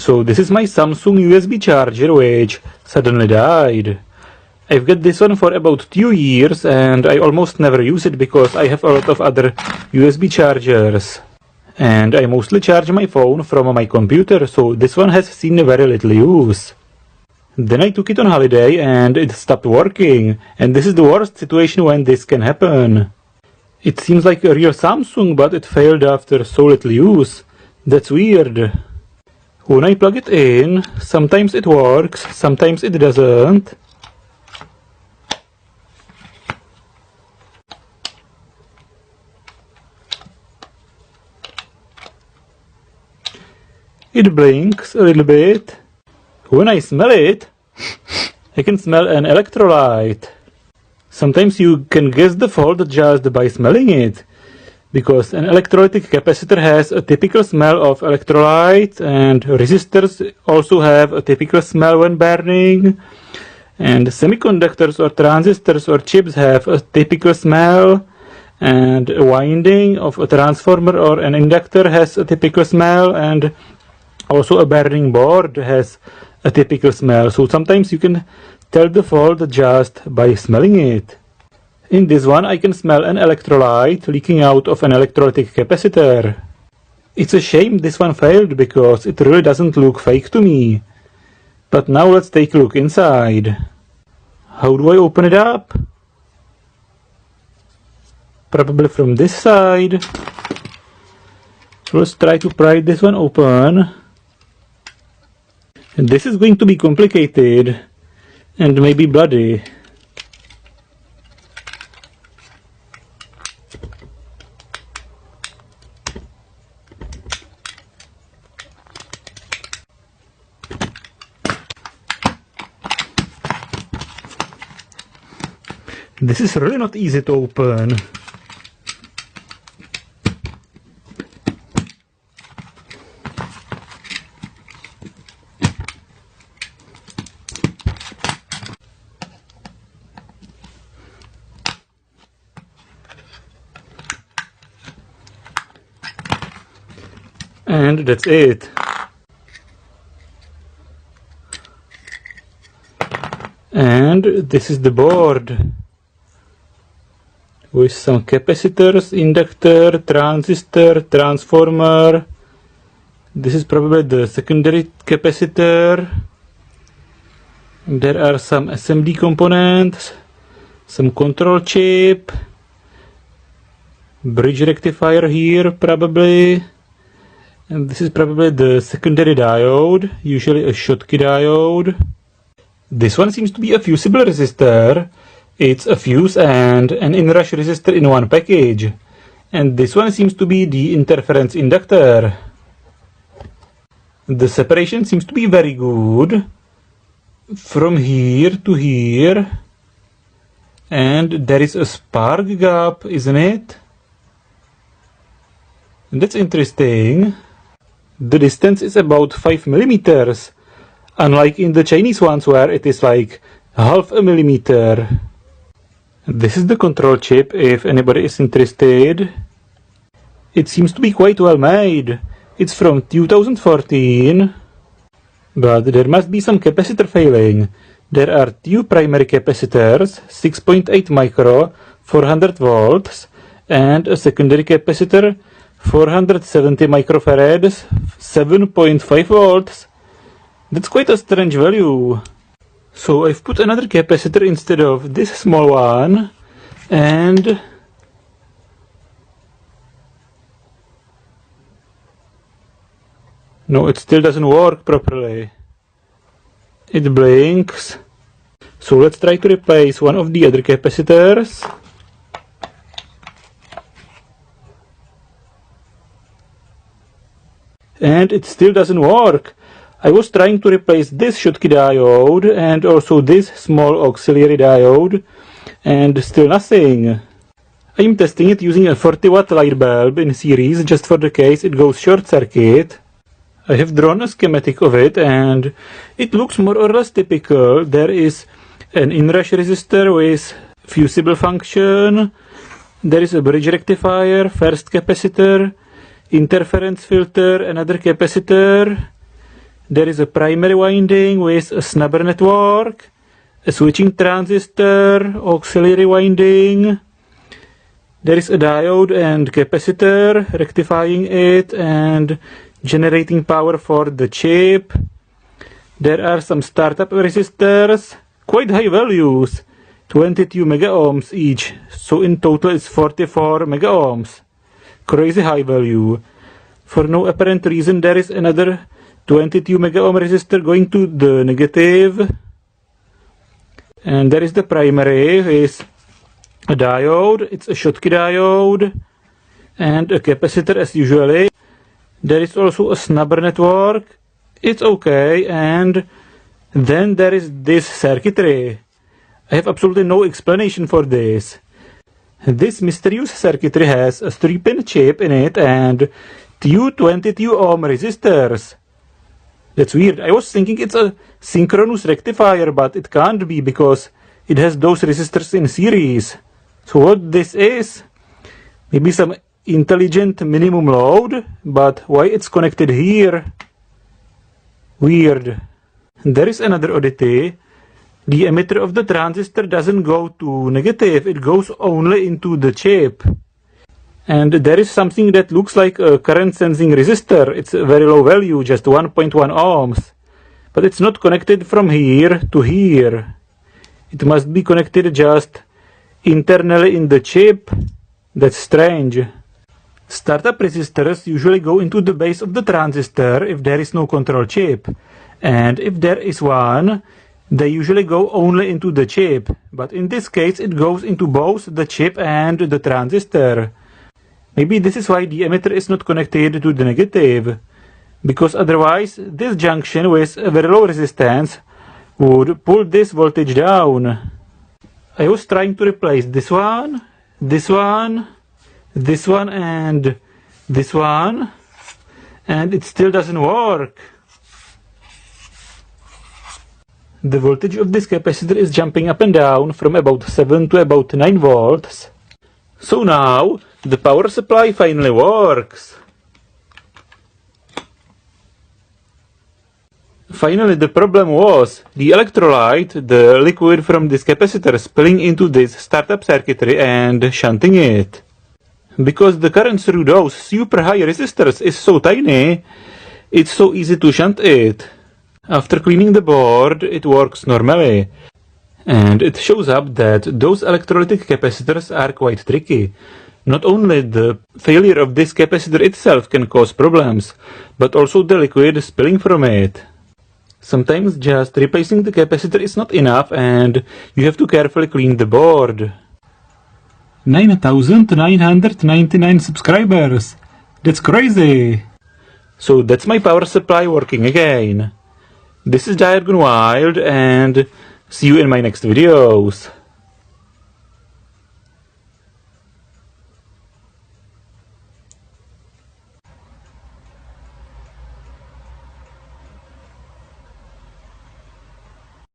So this is my Samsung USB charger which suddenly died. I've got this one for about 2 years and I almost never use it because I have a lot of other USB chargers. And I mostly charge my phone from my computer, so this one has seen very little use. Then I took it on holiday and it stopped working, and this is the worst situation when this can happen. It seems like a real Samsung, but it failed after so little use. That's weird. When I plug it in, sometimes it works, sometimes it doesn't. It blinks a little bit. When I smell it, I can smell an electrolyte. Sometimes you can guess the fault just by smelling it, because an electrolytic capacitor has a typical smell of electrolyte, and resistors also have a typical smell when burning, and semiconductors or transistors or chips have a typical smell, and a winding of a transformer or an inductor has a typical smell, and also a burning board has a typical smell, so sometimes you can tell the fault just by smelling it. In this one I can smell an electrolyte leaking out of an electrolytic capacitor. It's a shame this one failed because it really doesn't look fake to me. But now let's take a look inside. How do I open it up? Probably from this side. So let's try to pry this one open. And this is going to be complicated and maybe bloody. This is really not easy to open. And that's it. And this is the board with some capacitors, inductor, transistor, transformer. This is probably the secondary capacitor. There are some SMD components, some control chip, bridge rectifier here probably. And this is probably the secondary diode, usually a Schottky diode. This one seems to be a fusible resistor. It's a fuse and an inrush resistor in one package. And this one seems to be the interference inductor. The separation seems to be very good. From here to here. And there is a spark gap, isn't it? And that's interesting. The distance is about 5 millimeters, unlike in the Chinese ones where it is like half a millimeter. This is the control chip if anybody is interested. It seems to be quite well made. It's from 2014. But there must be some capacitor failing. There are two primary capacitors, 6.8 micro, 400 volts, and a secondary capacitor, 470 microfarads, 7.5 volts. That's quite a strange value. So I've put another capacitor instead of this small one, and no, it still doesn't work properly. It blinks. So let's try to replace one of the other capacitors. And it still doesn't work. I was trying to replace this Schottky diode and also this small auxiliary diode, and still nothing. I'm testing it using a 40-watt light bulb in series just for the case it goes short circuit. I have drawn a schematic of it and it looks more or less typical. There is an inrush resistor with fusible function. There is a bridge rectifier, first capacitor, interference filter, another capacitor. There is a primary winding with a snubber network, a switching transistor, auxiliary winding. There is a diode and capacitor rectifying it and generating power for the chip. There are some startup resistors, quite high values, 22 mega ohms each, so in total it's 44 mega ohms. Crazy high value. For no apparent reason there is another 22 mega ohm resistor going to the negative. And there is the primary with a diode, it's a Schottky diode, and a capacitor as usually. There is also a snubber network, it's okay, and then there is this circuitry. I have absolutely no explanation for this. This mysterious circuitry has a 3-pin chip in it and two 22 ohm resistors. That's weird. I was thinking it's a synchronous rectifier, but it can't be because it has those resistors in series. So what this is? Maybe some intelligent minimum load, but why it's connected here? Weird. There is another oddity. The emitter of the transistor doesn't go to negative, it goes only into the chip. And there is something that looks like a current sensing resistor. It's a very low value, just 1.1 ohms. But it's not connected from here to here. It must be connected just internally in the chip. That's strange. Startup resistors usually go into the base of the transistor if there is no control chip. And if there is one, they usually go only into the chip. But in this case it goes into both the chip and the transistor. Maybe this is why the emitter is not connected to the negative. Because otherwise this junction with a very low resistance would pull this voltage down. I was trying to replace this one, this one, this one and this one, and it still doesn't work. The voltage of this capacitor is jumping up and down from about 7 to about 9 volts. So now the power supply finally works. Finally, the problem was the electrolyte, the liquid from this capacitor, spilling into this startup circuitry and shunting it. Because the current through those super high resistors is so tiny, it's so easy to shunt it. After cleaning the board, it works normally. And it shows up that those electrolytic capacitors are quite tricky. Not only the failure of this capacitor itself can cause problems, but also the liquid spilling from it. Sometimes just replacing the capacitor is not enough and you have to carefully clean the board. 9,999 subscribers! That's crazy! So that's my power supply working again. This is Diet Gone Wild and see you in my next videos.